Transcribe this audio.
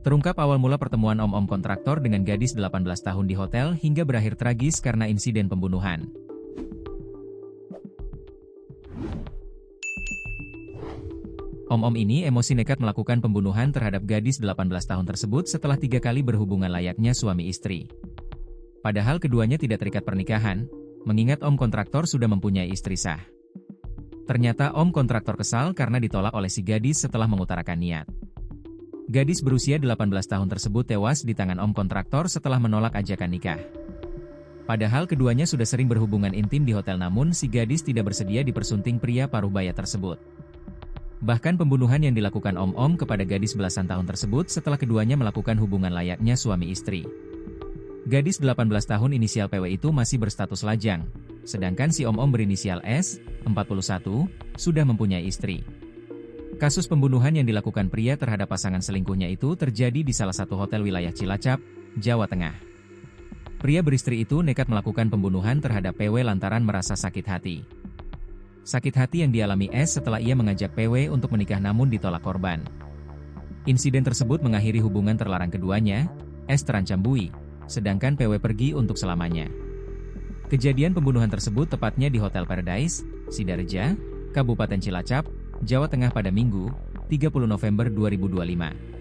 Terungkap awal mula pertemuan om-om kontraktor dengan gadis 18 tahun di hotel hingga berakhir tragis karena insiden pembunuhan. Om-om ini emosi nekat melakukan pembunuhan terhadap gadis 18 tahun tersebut setelah 3 kali berhubungan layaknya suami istri. Padahal keduanya tidak terikat pernikahan, mengingat om kontraktor sudah mempunyai istri sah. Ternyata om kontraktor kesal karena ditolak oleh si gadis setelah mengutarakan niat. Gadis berusia 18 tahun tersebut tewas di tangan om kontraktor setelah menolak ajakan nikah. Padahal keduanya sudah sering berhubungan intim di hotel, namun si gadis tidak bersedia dipersunting pria paruh baya tersebut. Bahkan pembunuhan yang dilakukan om-om kepada gadis belasan tahun tersebut setelah keduanya melakukan hubungan layaknya suami istri. Gadis 18 tahun inisial PW itu masih berstatus lajang, sedangkan si om-om berinisial S, 41, sudah mempunyai istri. Kasus pembunuhan yang dilakukan pria terhadap pasangan selingkuhnya itu terjadi di salah satu hotel wilayah Cilacap, Jawa Tengah. Pria beristri itu nekat melakukan pembunuhan terhadap PW lantaran merasa sakit hati. Sakit hati yang dialami S setelah ia mengajak PW untuk menikah namun ditolak korban. Insiden tersebut mengakhiri hubungan terlarang keduanya, S terancam buih, sedangkan PW pergi untuk selamanya. Kejadian pembunuhan tersebut tepatnya di Hotel Paradise, Sidareja, Kabupaten Cilacap, Jawa Tengah pada Minggu, 30 November 2025.